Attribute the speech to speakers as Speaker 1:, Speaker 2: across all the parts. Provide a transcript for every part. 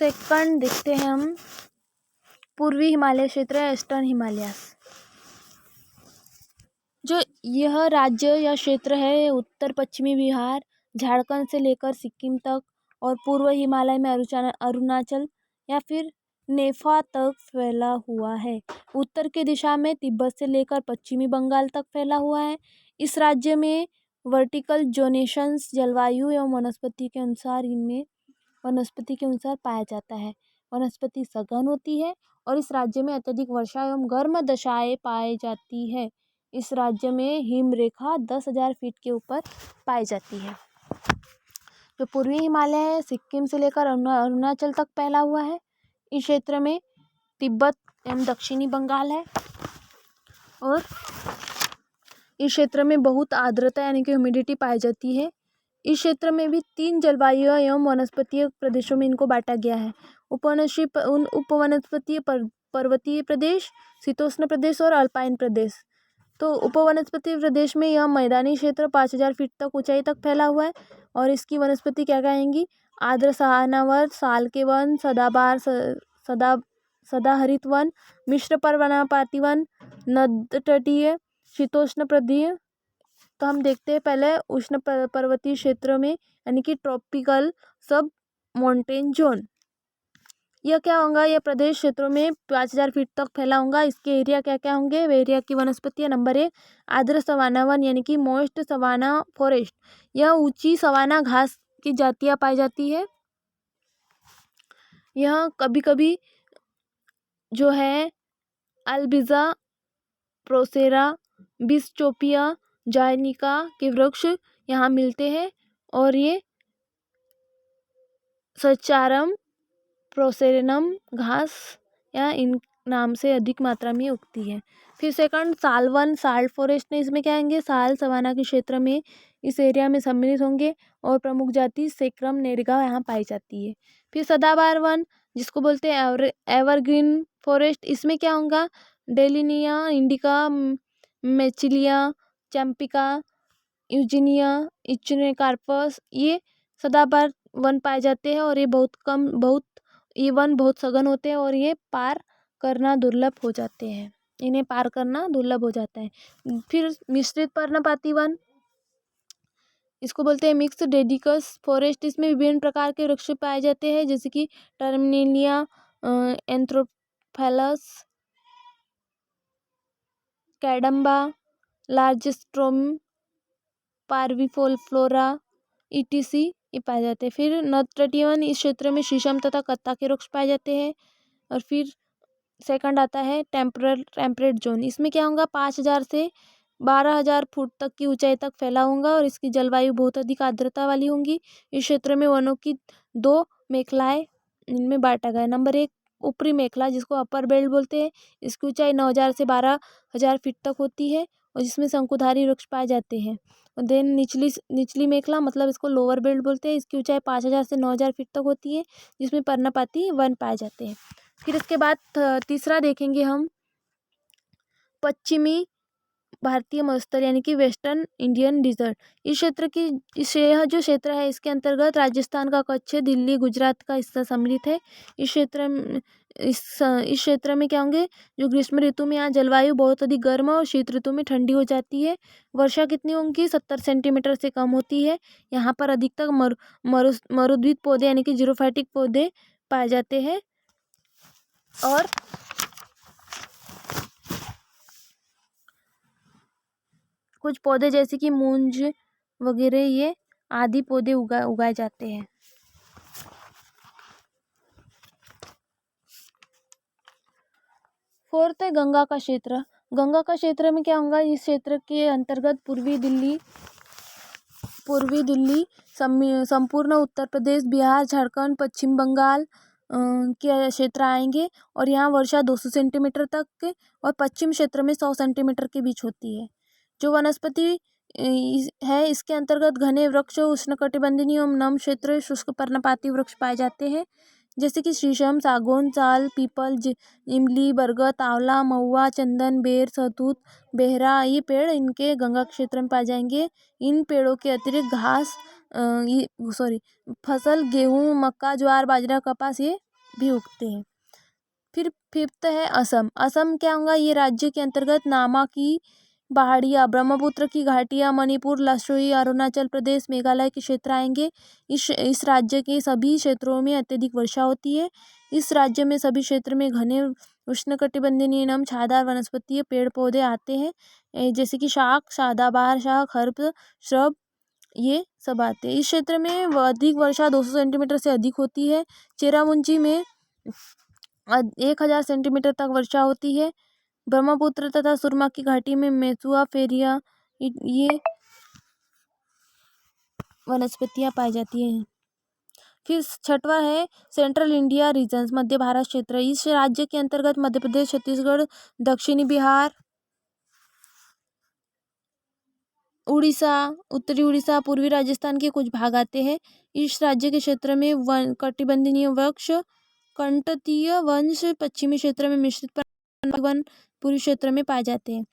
Speaker 1: Second देखते हैं हम पूर्वी हिमालय क्षेत्र, ईस्टर्न हिमालयस। जो यह राज्य या क्षेत्र है उत्तर पश्चिमी बिहार, झारखंड से लेकर सिक्किम तक और पूर्व हिमालय में अरुणाचल या फिर नेपाल तक फैला हुआ है। उत्तर की दिशा में तिब्बत से लेकर पश्चिमी बंगाल तक फैला हुआ है। इस राज्य में वर्टिकल जोनेशंस जलवायु एवं वनस्पति के अनुसार पाया जाता है। वनस्पति सघन होती है और इस राज्य में अत्यधिक वर्षा एवं गर्म दशाएं पाई जाती है। इस राज्य में हिम रेखा 10,000 फीट के ऊपर पाई जाती है। जो पूर्वी हिमालय है सिक्किम से लेकर अरुणाचल तक फैला हुआ है। इस क्षेत्र में तिब्बत एवं दक्षिणी बंगाल है और इस क्षेत्र में बहुत आर्द्रता यानी कि ह्यूमिडिटी पाई जाती है। इस क्षेत्र में भी 3 जलवायु एवं वनस्पतीय प्रदेशों में इनको बांटा गया है। उपवनस्पतीय पर्वतीय प्रदेश, शीतोष्ण प्रदेश और अल्पाइन प्रदेश। तो उपवनस्पतीय प्रदेश में यह मैदानी क्षेत्र 5,000 फीट तक ऊंचाई तक फैला हुआ है और इसकी वनस्पति क्या कहेंगी, आर्द्र सहानावर, साल के वन, सदाबहार सदाहरित वन, मिश्र पर्णपाती वन, नद तटीय, शीतोष्ण प्रदेश। तो हम देखते हैं पहले उष्ण पर्वतीय क्षेत्र में यानी कि ट्रॉपिकल सब माउंटेन जोन। यह क्या होगा, यह प्रदेश क्षेत्रों में 5,000 फीट तक फैला होगा। इसके एरिया क्या क्या होंगे, वे एरिया की वनस्पति है। नंबर 1 आर्द्र सवाना वन यानी कि मोस्ट सवाना फॉरेस्ट। यह ऊंची सवाना घास की जातियां पाई जाती है। यह कभी कभी जो है अल्बिजा, प्रोसेरा, बिस्चोपिया, जायनिका के वृक्ष यहाँ मिलते हैं और ये सचारम प्रोसेरनम घास या इन नाम से अधिक मात्रा में उगती है। फिर सेकंड सालवन, साल्ट फॉरेस्ट में इसमें क्या आएंगे, साल सवाना के क्षेत्र में इस एरिया में सम्मिलित होंगे और प्रमुख जाति सेक्रम नेरिगा यहाँ पाई जाती है। फिर सदाबहार वन जिसको बोलते हैं एवरग्रीन फॉरेस्ट, इसमें क्या होगा, डेलिनिया इंडिका, मेचिलिया, चैम्पिका, यूजिनिया, इचिनोकार्पस, ये सदाबहार वन पाए जाते हैं और ये ये वन बहुत सघन होते हैं और ये पार करना दुर्लभ हो जाते हैं, इन्हें पार करना दुर्लभ हो जाता है। फिर मिश्रित पर्णपाती वन, इसको बोलते हैं मिक्स डेडिकस फॉरेस्ट। इसमें विभिन्न प्रकार के वृक्ष पाए जाते हैं जैसे कि टर्मिनेलिया, एंथ्रोफैलस, कैडम्बा, लार्जिस्ट्रोम, पार्विफोल्फ्लोरा, ईटीसी ये पाए जाते हैं। फिर नद तटीय वन, इस क्षेत्र में शीशम तथा कत्ता के वृक्ष पाए जाते हैं। और फिर सेकंड आता है टेम्परेट जोन। इसमें क्या होगा, 5,000 से 12,000 फुट तक की ऊंचाई तक फैला होगा और इसकी जलवायु बहुत अधिक आर्द्रता वाली होंगी। इस क्षेत्र में वनों की 2 मेखलाएं इनमें बांटा गया है। नंबर 1 ऊपरी मेखला जिसको अपर बेल्ट बोलते हैं, इसकी ऊंचाई 9,000 से 12,000 फीट तक होती है और जिसमें शंकुधारी वृक्ष पाए जाते हैं। और देन निचली मेखला मतलब इसको लोअर बेल्ट बोलते हैं, इसकी ऊंचाई 5,000 से 9,000 फीट तक होती है जिसमें पर्णपाती वन पाए जाते हैं। फिर इसके बाद तीसरा देखेंगे हम पश्चिमी भारतीय मरुस्थल यानी कि वेस्टर्न इंडियन डिजर्ट। यह जो क्षेत्र है इसके अंतर्गत राजस्थान का कच्छ, दिल्ली, गुजरात का हिस्सा सम्मिलित है। इस क्षेत्र में क्या होंगे, जो ग्रीष्म ऋतु में यहाँ जलवायु बहुत अधिक गर्म और शीत ऋतु में ठंडी हो जाती है। वर्षा कितनी होगी, 70 सेंटीमीटर से कम होती है। यहाँ पर अधिकतर मरुद्भिद पौधे यानी कि जीरोफाइटिक पौधे पाए जाते हैं और कुछ पौधे जैसे कि मूंज वगैरह ये आदि पौधे उगाए जाते हैं। फोर्थ है गंगा का क्षेत्र। गंगा का क्षेत्र में क्या होगा, इस क्षेत्र के अंतर्गत पूर्वी दिल्ली संपूर्ण उत्तर प्रदेश, बिहार, झारखंड, पश्चिम बंगाल के क्षेत्र आएंगे और यहाँ वर्षा 200 सेंटीमीटर तक के और पश्चिम क्षेत्र में 100 सेंटीमीटर के बीच होती है। जो वनस्पति है इसके अंतर्गत घने वृक्ष, उष्णकटिबंधीय एवं नम क्षेत्र, शुष्क पर्णपाती वृक्ष पाए जाते हैं जैसे कि शीशम, सागौन, साल, पीपल, इमली, बरगद, आंवला, महुआ, चंदन, बेर, सहतूत, बेहरा, ये पेड़ इनके गंगा क्षेत्र में पाए जाएंगे। इन पेड़ों के अतिरिक्त फसल, गेहूँ, मक्का, ज्वार, बाजरा, कपास ये भी उगते हैं। फिर फिफ्थ है असम। असम क्या होगा, ये राज्य के अंतर्गत नामा की पहाड़ियाँ, ब्रह्मपुत्र की घाटियाँ, मणिपुर, लसोई, अरुणाचल प्रदेश, मेघालय के क्षेत्र आएंगे। इस राज्य के सभी क्षेत्रों में अत्यधिक वर्षा होती है। इस राज्य में सभी क्षेत्र में घने उष्णकटिबंधीय एवं छायादार वनस्पतीय पेड़ पौधे आते हैं, जैसे कि शाख, सदाबहार शाख, हर्ब, श्रब, ये सब आते हैं। इस क्षेत्र में अधिक वर्षा 200 सेंटीमीटर से अधिक होती है। चेरापूंजी में 1000 सेंटीमीटर तक वर्षा होती है। ब्रह्मपुत्र तथा सुरमा की घाटी में मेसुआ फेरिया ये वनस्पतियाँ पाई जाती हैं। फिर छठवा है सेंट्रल इंडिया रीजन्स, मध्य भारत क्षेत्र। इस राज्य के अंतर्गत मध्य प्रदेश, छत्तीसगढ़, दक्षिणी बिहार, उड़ीसा, उत्तरी उड़ीसा, पूर्वी राजस्थान के कुछ भाग आते हैं। इस राज्य के क्षेत्र में वन कटिबंधीय वृक्ष, कंटकीय वंश, पश्चिमी क्षेत्र में मिश्रित वन पूर्वी क्षेत्र में पाए जाते हैं।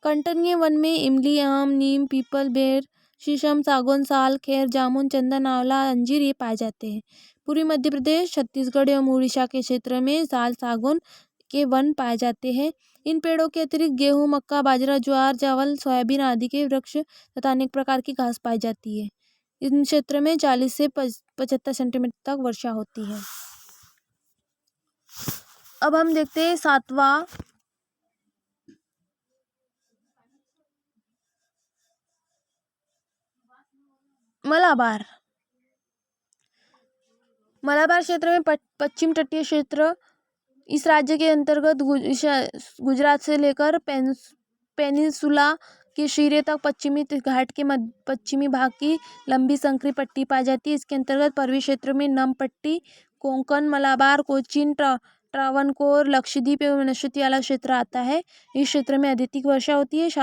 Speaker 1: कंटकीय वन में इमली, आम, नीम, पीपल, बेर, शीशम, सागौन, साल, खैर, जामुन, चंदन, आंवला, अंजीर ये पाए जाते हैं। पूर्वी मध्य प्रदेश, छत्तीसगढ़ एवं उड़ीसा के क्षेत्र में साल, सागौन के वन पाए जाते हैं। इन पेड़ों के अतिरिक्त गेहूं, मक्का, बाजरा, ज्वार, चावल, सोयाबीन आदि के वृक्ष तथा अनेक प्रकार की घास पाई जाती है। इन क्षेत्र में 40 से 75 सेंटीमीटर तक वर्षा होती है। अब हम देखते हैं सातवां मलाबार। मलाबार क्षेत्र में पश्चिम तटीय क्षेत्र। इस राज्य के अंतर्गत गुजरात से लेकर पेनिनसुला के शिरे तक पश्चिमी घाट के पश्चिमी भाग की लंबी संकरी पट्टी पाई जाती है। इसके अंतर्गत पूर्वी क्षेत्र में नमपट्टी, कोंकण, मलाबार, कोचीन, ट्रावनकोर, लक्षद्वीप एवं वनस्पति वाला क्षेत्र आता है। इस क्षेत्र में अधिक वर्षा होती है। इस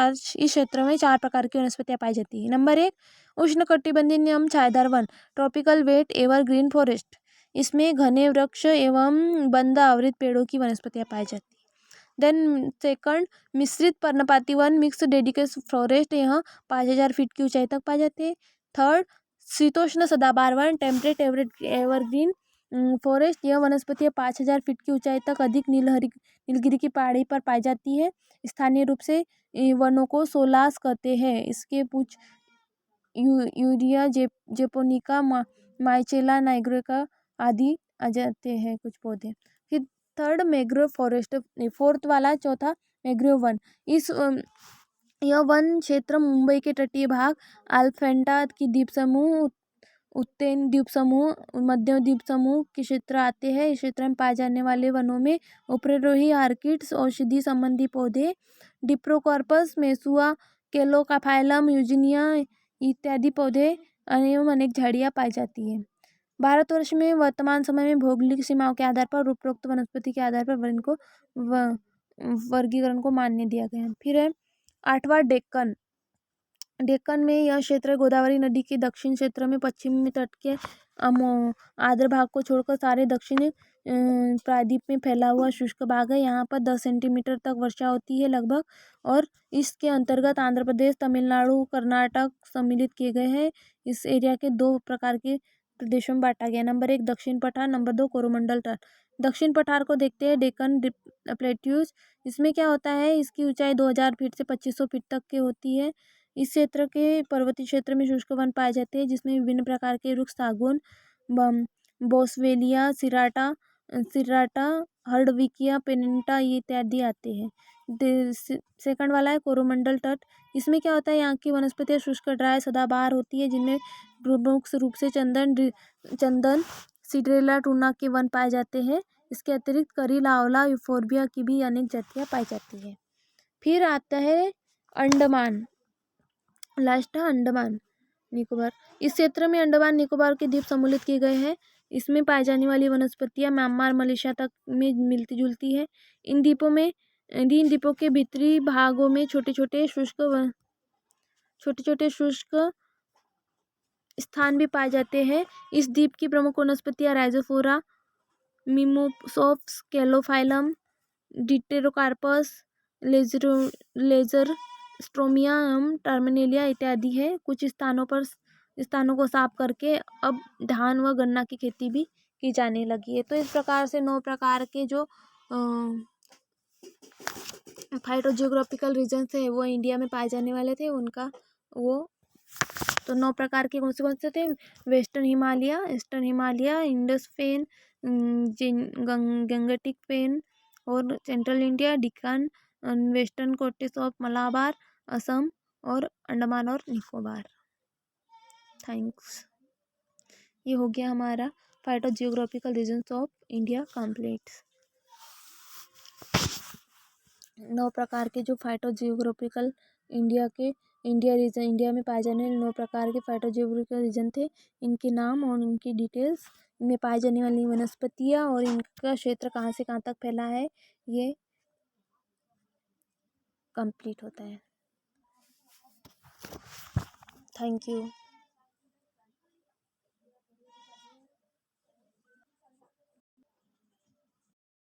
Speaker 1: क्षेत्र में 4 प्रकार की वनस्पतियां पाई जाती है। नंबर 1 उष्णकटिबंधीय एवं छायादार one, tropical wet evergreen forest. इसमें घने वृक्ष एवं बंद आवृत पेड़ों की वनस्पतियां पाई जाती है। देन सेकंड मिश्रित पर्णपाती वन, मिक्स डेडिकेस फॉरेस्ट, यहाँ 5000 फीट की ऊंचाई तक पाए जाते हैं। थर्ड शीतोष्ण सदाबहार वन, टेम्परेट एवरग्रीन फॉरेस्ट, यह वनस्पतियां 5000 फीट की ऊंचाई तक अधिक नीलगिरी की पहाड़ी पर पाई जाती है। स्थानीय रूप से वनों को सोलास कहते हैं। इसके कुछ यूरिया, जेपोनिका, माइचेला, नाइग्रिका आदि आ जाते हैं कुछ पौधे। फिर थर्ड मैंग्रोव फॉरेस्ट, फोर्थ वाला चौथा मैंग्रोव वन। यह वन क्षेत्र मुंबई के तटीय भाग, अल्फेंटा की द्वीप समूह, उत्तेन द्वीप समूह, मध्य द्वीप समूह के क्षेत्र आते हैं। इस क्षेत्र में पाए जाने वाले वनों में उपरोही आर्किड्स, औषधि संबंधी पौधे, डिप्रोकॉर्पस, मेसुआ, केलोकाफाइलम, यूजिनिया इत्यादि पौधे एवं अनेक झाड़ियाँ पाई जाती है। भारतवर्ष में वर्तमान समय में भौगोलिक सीमाओं के आधार पर उपरोक्त वनस्पति के आधार पर वर्गीकरण को मान्य दिया गया है। फिर है 8वां डेक्कन। डेक्कन में यह क्षेत्र गोदावरी नदी के दक्षिण क्षेत्र में पश्चिमी तट के आर्द्र भाग को छोड़कर सारे दक्षिण प्रायद्वीप में फैला हुआ शुष्क भाग है। यहाँ पर 10 सेंटीमीटर तक वर्षा होती है लगभग, और इसके अंतर्गत आंध्र प्रदेश, तमिलनाडु, कर्नाटक सम्मिलित किए गए हैं। इस एरिया के 2 प्रकार के प्रदेशों में बांटा गया। नंबर 1 दक्षिण पठार, नंबर 2 कोरोमंडल तट। दक्षिण पठार को देखते हैं, डेक्कन प्लेट्यूज। इसमें क्या होता है, इसकी ऊंचाई 2000 फीट से 2500 फीट तक की होती है। इस क्षेत्र के पर्वतीय क्षेत्र में शुष्क वन पाए जाते हैं, जिसमें विभिन्न प्रकार के वृक्ष, सागौन, बोस्वेलिया, सिराटा, हर्डविकिया, पेनिटा ये इत्यादि आते हैं। सेकंड वाला है कोरोमंडल तट। इसमें क्या होता है, यहाँ की वनस्पतियाँ शुष्क ड्राई सदाबहार होती है, जिनमें मुख्य रूप से चंदन, सिड्रेला, टूना के वन पाए जाते हैं। इसके अतिरिक्त करील, आंवला, यूफोर्बिया की भी अनेक जातियाँ पाई जाती है। फिर आता है अंडमान। लास्ट है अंडमान निकोबार। इस क्षेत्र में अंडमान निकोबार के द्वीप सम्मिलित किए गए हैं। इसमें पाई जाने वाली वनस्पतियां म्यांमार, मलेशिया तक में मिलती जुलती है। इन द्वीपों के भीतरी भागों में छोटे छोटे शुष्क स्थान भी पाए जाते हैं। इस द्वीप की प्रमुख वनस्पतियां राइजोफोरा, मिमोसोप्स, कैलोफाइलम, डिटेरोकार्पस, लेजर स्ट्रोमिया एवं टर्मिनेलिया इत्यादि है। कुछ स्थानों को साफ करके अब धान व गन्ना की खेती भी की जाने लगी है। तो इस प्रकार से 9 प्रकार के जो फाइटोजियोग्राफिकल रीजन्स है वो इंडिया में पाए जाने वाले थे उनका वो। तो 9 प्रकार के कौन से थे? Western Himalaya, eastern Himalaya, Indus plain, gangetic plain और सेंट्रल इंडिया, डिक्कन, वेस्टर्न कोटेस ऑफ मलाबार, असम और अंडमान और निकोबार। थैंक्स। ये हो गया हमारा phytogeographical regions of India complete. 9 प्रकार के जो फाइटोजियोग्राफिकल इंडिया में पाए जाने वाले 9 प्रकार के फाइटोजियोग्राफिकल रीजन थे, इनके नाम और इनकी डिटेल्स, इनमें पाई जाने वाली वनस्पतियाँ और इनका क्षेत्र कहाँ से कहाँ तक फैला है, ये कंप्लीट होता है। Thank you.